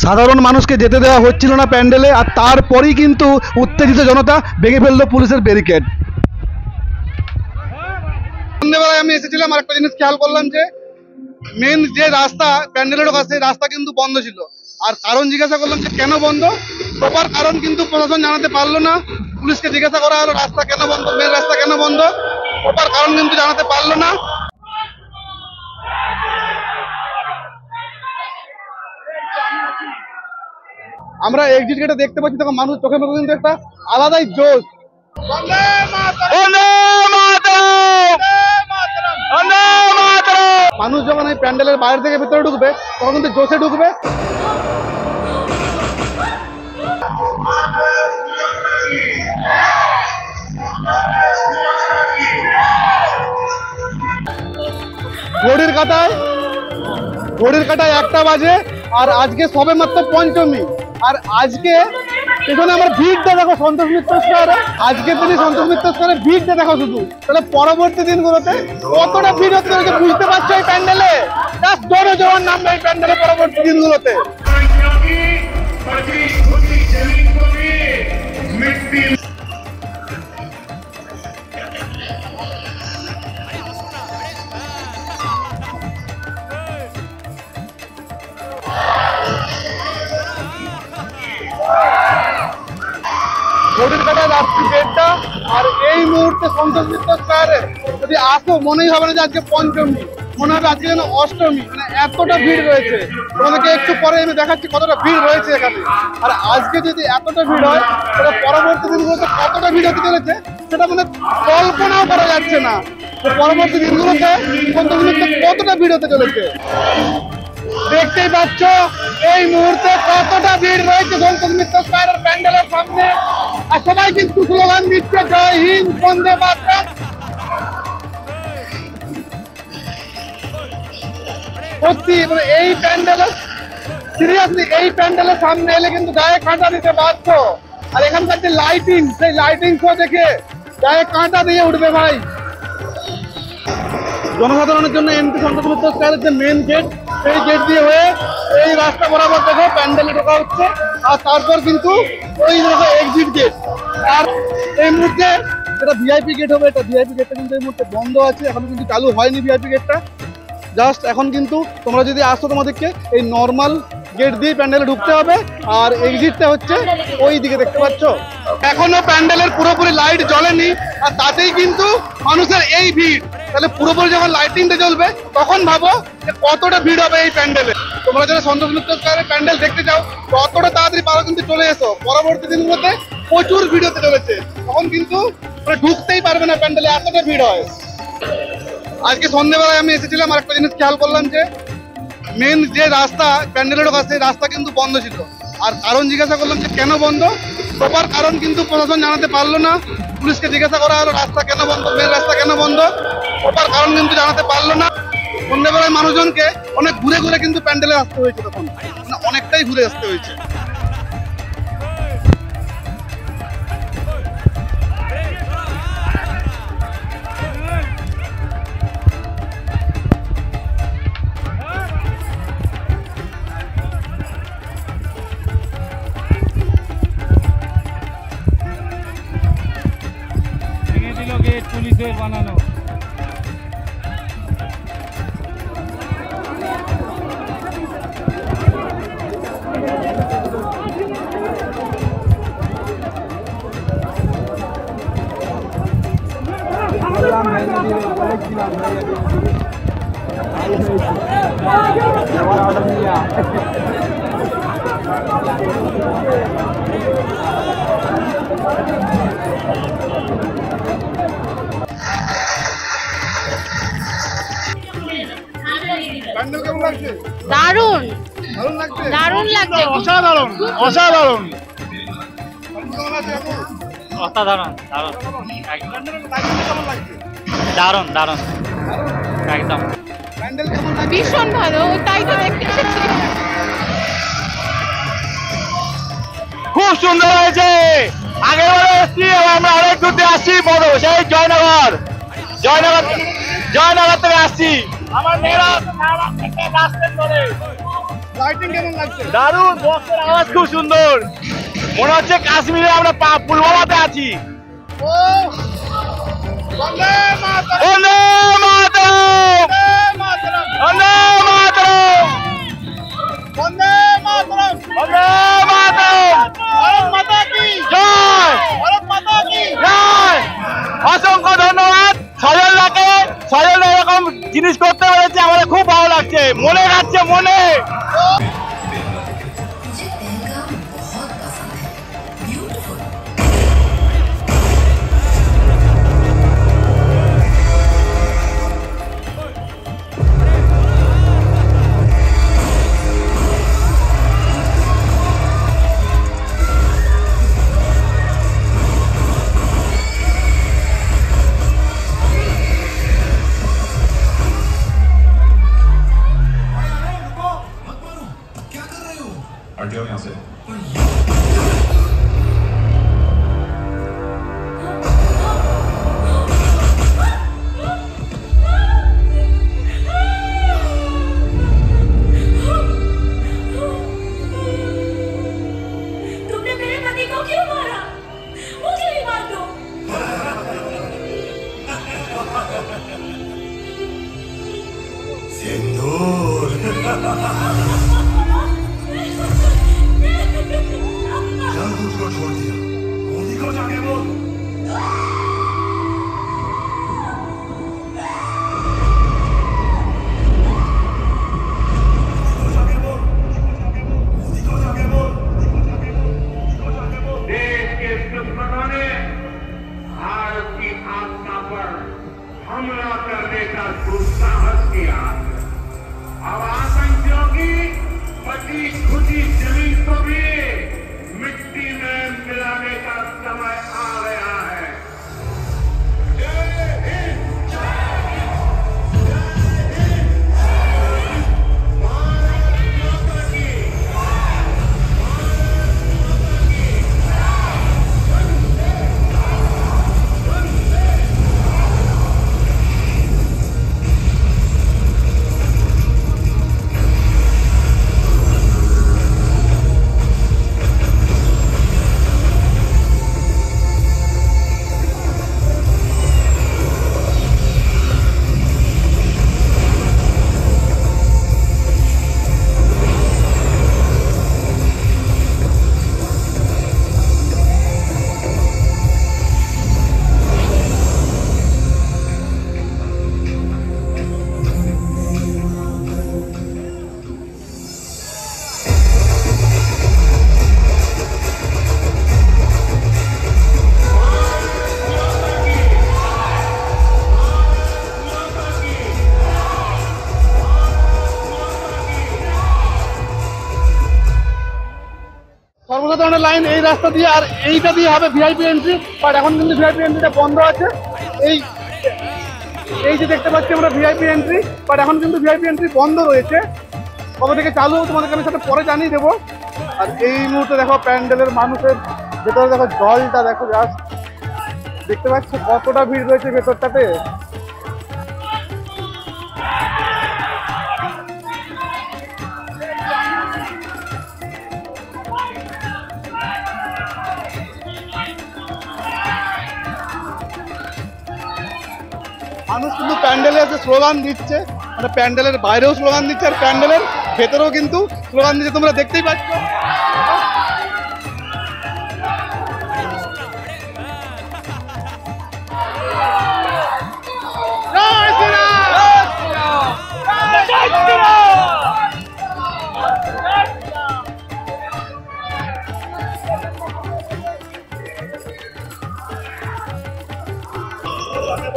সাধারণ মানুষকে যেতে দেওয়া হচ্ছিল না প্যান্ডেলে, আর তারপরেই কিন্তু উত্তেজিত জনতা ভেঙে ফেললো পুলিশের ব্যারিকেড। সন্ধ্যেবেলায় আমি এসেছিলাম, আর একটা জিনিস খেয়াল করলাম যে মেন যে রাস্তা প্যান্ডেলে ঢোকা সেই রাস্তা কিন্তু বন্ধ ছিল। আর কারণ জিজ্ঞাসা করলাম যে কেন বন্ধ, প্রপার কারণ কিন্তু প্রশাসন জানাতে পারলো না। পুলিশকে জিজ্ঞাসা করা হলো রাস্তা কেন বন্ধ, মেন রাস্তা কেন বন্ধ, প্রপার কারণ কিন্তু জানাতে পারলো না। আমরা এক্সিট গেটে দেখতে পাচ্ছি তখন মানুষ চোখে মুখে কিন্তু একটা আলাদাই জোশ। মানুষ যখন এই প্যান্ডেলের বাইরে থেকে ভিতরে ঢুকবে তখন কিন্তু জোশে ঢুকবে। ঘড়ির কাটায় 1টা বাজে, আর আজকে সবে মাত্র পঞ্চমী। আর আজকে পেছনে আমার ভিড়টা দেখো সন্তোষ মিত্র স্কয়ারে, আজকে তিনি সন্তোষ মিত্র স্কয়ারে ভিড়টা দেখো শুধু। তাহলে পরবর্তী দিনগুলোতে কতটা ভিড় হতে চলেছে বুঝতে পারছো এই প্যান্ডেলে। জাস্ট জোরে জোয়ার নামবে এই প্যান্ডেলে পরবর্তী দিনগুলোতে। ঘড়ির কাটায় রাত্রি 1:30, আর এই মুহূর্তে সন্তোষ মিত্র স্কয়ারে যদি আসো মনেই হবে না যে আজকে পঞ্চমী, মনে হবে আজকে যেন অষ্টমী। মানে এতটা ভিড় রয়েছে, তোমাদেরকে একটু পরে আমি দেখাচ্ছি কতটা ভিড় রয়েছে এখানে। আর আজকে যদি এতটা ভিড় হয় তাহলে পরবর্তী দিনগুলোতে কতটা ভিড় হতে চলেছে সেটা মানে কল্পনাও করা যাচ্ছে না। তো পরবর্তী দিনগুলোতে সন্তোষ মিত্র কতটা ভিড় হতে চলেছে দেখতেই পাচ্ছ এই মুহূর্তে কতটা ভিড় রয়েছে সন্তোষ মিত্র স্কয়ারের প্যান্ডেলের সামনে। আর সবাই কিন্তু স্লোগান দিচ্ছে জয় হিন্দ, বন্দে মাতরম। সত্যি মানে এই প্যান্ডেলের সিরিয়াসলি এই প্যান্ডেলের সামনে এলে কিন্তু গায়ে কাঁটা দিতে বাধ্য। আর এখানকার যে লাইটিং, সেই লাইটিং শো দেখে গায়ে কাঁটা দিয়ে উঠবে ভাই। জনসাধারণের জন্য এন্ট্রি সন্তোষ মিত্র স্কয়ারের যে মেন গেট, সেই গেট দিয়ে হয়ে এই রাস্তা বরাবর দেখো প্যান্ডেলে ঢোকা হচ্ছে। আর তারপর কিন্তু ওই দেখো এক্সিট গেট। আর এই মুহূর্তে যেটা ভিআইপি গেট হবে, এটা ভিআইপি গেটটা কিন্তু এই মুহূর্তে বন্ধ আছে, এখন কিন্তু চালু হয়নি ভিআইপি গেটটা। জাস্ট এখন কিন্তু তোমরা যদি আসো তোমাদেরকে এই নর্মাল গেট দিয়ে প্যান্ডেলে ঢুকতে হবে। আর এক্সিটটা হচ্ছে ওই দিকে দেখতে পাচ্ছ। এখনো প্যান্ডেলের পুরোপুরি লাইট জ্বলেনি, আর তাতেই কিন্তু মানুষের এই ভিড়। তাহলে পুরোপুরি যখন লাইটিংটা জ্বলবে তখন ভাবো যে কতটা ভিড় হবে এই প্যান্ডেলে। তোমরা যারা সন্তোষ মিত্র স্কয়ারের প্যান্ডেল দেখতে চাও ততটা তাড়াতাড়ি পারো কিন্তু চলে এসো। পরবর্তী দিনগুলোতে প্রচুর ভিড় হতে চলেছে, তখন কিন্তু ঢুকতেই পারবে না প্যান্ডেলে, এতটা ভিড় হয়। আজকে সন্ধ্যেবেলায় আমি এসেছিলাম, আর একটা জিনিস খেয়াল করলাম যে মেন যে রাস্তা প্যান্ডেলে ঢোকা সেই রাস্তা কিন্তু বন্ধ ছিল। আর কারণ জিজ্ঞাসা করলাম যে কেন বন্ধ, প্রপার কারণ কিন্তু প্রশাসন জানাতে পারলো না। পুলিশকে জিজ্ঞাসা করা হলো রাস্তা কেন বন্ধ, মেন রাস্তা কেন বন্ধ, প্রপার কারণ কিন্তু জানাতে পারলো না। সন্ধ্যেবেলায় মানুষজনকে অনেক ঘুরে ঘুরে কিন্তু প্যান্ডেলে আসতে হয়েছে, তখন মানে অনেকটাই ঘুরে আসতে হয়েছে। পুলিশের বানানো দারুণ দারুণ লাগছে, অসাধারণ অসাধারণ অসাধারণ দারুণ দারুণ একদম ভীষণ ভালো, তাই তো দেখতে এসেছি। খুব সুন্দর হয়েছে। আগেবারে এসছি এবং আমরা অনেক দূর থেকে আসছি, বড় সেই জয়নগর জয়নগর থেকে আসছি। আমার মেয়েরা আসতে চলে লাইটিং কেমন লাগছে? দারুণ, বক্সের আওয়াজ খুব সুন্দর, মনে হচ্ছে কাশ্মীরে আমরা পুলওয়ামাতে আছি। ও বন্দে মাতরম, বন্দে মাতরম, বন্দে মাতরম, বন্দে মাতরম, বন্দে মাতরম, বন্দে মাতরম, ভারত মাতা কি জয়, ভারত মাতা কি জয়। অসংখ্য ধন্যবাদ সজলদাকে, সজলদা এরকম জিনিস করতে পেরেছে, আমাদের খুব ভালো লাগছে, মনে যাচ্ছে মনে। हट जाओ यहाँ से। तुमने मेरे पति को क्यों मारा? मुझे भी मार दो। सिंदूर। जल तुझको छोड़ दिया, मोदी को जाके बोल। देश के दुश्मनों ने भारत की आत्मा पर हमला करने का दुस्साहस किया। अब आतंकियों की बची खुची जमीन को भी मिट्टी में मिलाने का समय आ गया है। जय हिंद, जय हिंद, जय हिंद। भारत माता की, সর্বসাধারণের লাইন এই রাস্তা দিয়ে, আর এইটা দিয়ে হবে ভিআইপি এন্ট্রি, বাট এখন কিন্তু ভিআইপি এন্ট্রিটা বন্ধ আছে। এই এই যে দেখতে পাচ্ছি আমরা ভিআইপি এন্ট্রি, বাট এখন কিন্তু ভিআইপি এন্ট্রি বন্ধ রয়েছে। কবে থেকে চালু তোমাদেরকে আমি সাথে পরে জানিয়ে দেবো। আর এই মুহূর্তে দেখো প্যান্ডেলের মানুষের ভেতরে দেখো জলটা দেখো, জাস্ট দেখতে পাচ্ছ কতটা ভিড় রয়েছে ভেতরটাতে। মানুষ কিন্তু প্যান্ডেলে এসে স্লোগান দিচ্ছে, মানে প্যান্ডেলের বাইরেও স্লোগান দিচ্ছে আর প্যান্ডেলের ভেতরেও কিন্তু স্লোগান দিচ্ছে, তোমরা দেখতেই পাচ্ছ। জয় শ্রীরাম! জয়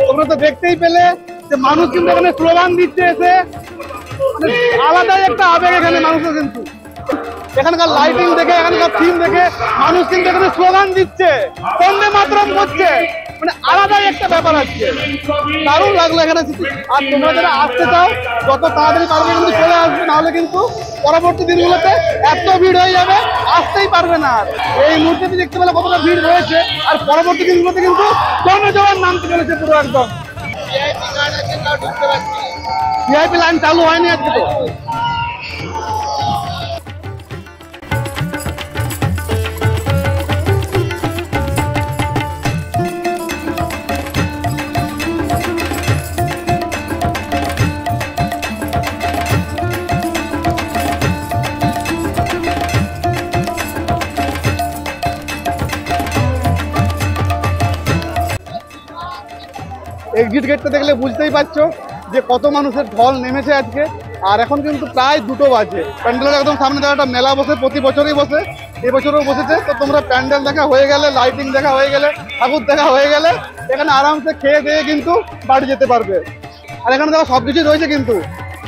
তোমরা তো দেখতেই পেলে যে মানুষ কিন্তু এখানে স্লোগান দিচ্ছে এসে, মানে আলাদাই একটা আবেগ এখানে মানুষের। কিন্তু এখানকার লাইটিং দেখে, এখানকার থিম দেখে মানুষ কিন্তু এখানে স্লোগান দিচ্ছে, বন্দে মাতরম করছে, মানে আলাদাই একটা ব্যাপার আছে। দারুণ লাগলো এখানে। আর তোমরা যারা আসতে চাও যত তাড়াতাড়ি পারবে কিন্তু চলে আসবে, নাহলে কিন্তু পরবর্তী দিনগুলোতে এত ভিড় হয়ে যাবে আসতেই পারবে না। এই মুহূর্তে দেখতে পেলে কতটা ভিড় রয়েছে, আর পরবর্তী দিনগুলোতে কিন্তু জনজোয়ার নামতে চলেছে পুরো একদম। ভিআইপি লাইন চালু হয়নি আজকে তো। এক্সিট গেটটা দেখলে বুঝতেই পারছো যে কত মানুষের ঢল নেমেছে আজকে। আর এখন কিন্তু প্রায় 2টো বাজে। প্যান্ডেলের একদম সামনে দেখা একটা মেলা বসে, প্রতি বছরই বসে, এবছরও বসেছে। তো তোমরা প্যান্ডেল দেখা হয়ে গেলে, লাইটিং দেখা হয়ে গেলে, ঠাকুর দেখা হয়ে গেলে এখানে আরামসে খেয়ে দিয়ে কিন্তু বাড়ি যেতে পারবে। আর এখানে দেখো সব কিছুই রয়েছে কিন্তু,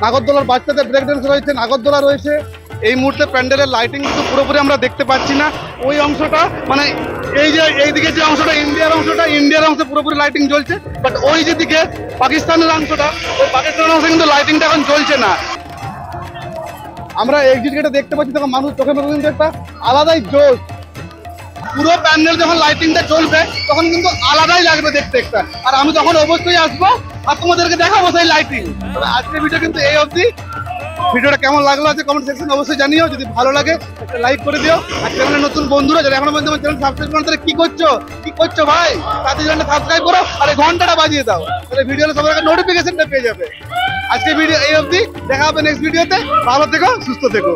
নাগরদোলার বাচ্চাদের ব্রেক ডান্স রয়েছে, নাগরদোলা রয়েছে। এই মুহূর্তে প্যান্ডেলের লাইটিং কিন্তু পুরোপুরি আমরা দেখতে পাচ্ছি না। ওই অংশটা মানে এই যে এইদিকে যে অংশটা ইন্ডিয়ার অংশে পুরোপুরি লাইটিং জ্বলছে, বাট ওই যেদিকে পাকিস্তানের অংশটা, ওই পাকিস্তানের অংশে কিন্তু লাইটিংটা এখন জ্বলছে না। আমরা এক্সিট গেটে দেখতে পাচ্ছি তখন মানুষ চোখে মুখে কিন্তু একটা আলাদাই জোশ। পুরো প্যান্ডেল যখন লাইটিংটা চলবে তখন কিন্তু আলাদাই লাগবে দেখতে একটা। আর আমি তখন অবশ্যই আসবো আর তোমাদেরকে দেখাবো সেই লাইটিং। তবে আজকের ভিডিও কিন্তু এই অবধি। ভিডিওটা কেমন লাগলো আছে কমেন্ট সেকশনে অবশ্যই জানিও। যদি ভালো লাগে একটা লাইক করে দিও। আর চ্যানেলের নতুন বন্ধুরা যারা এখনো পর্যন্ত আমার চ্যানেল সাবস্ক্রাইব করেন তাহলে কি করছো ভাই, তাদের জন্য সাবস্ক্রাইব করো আর এই ঘন্টাটা বাজিয়ে দাও, তাহলে ভিডিওর সবার আগে নোটিফিকেশনটা পেয়ে যাবে। আজকে ভিডিও এই অবধি, দেখা হবে নেক্সট ভিডিওতে। ভালো থেকো, সুস্থ থেকো।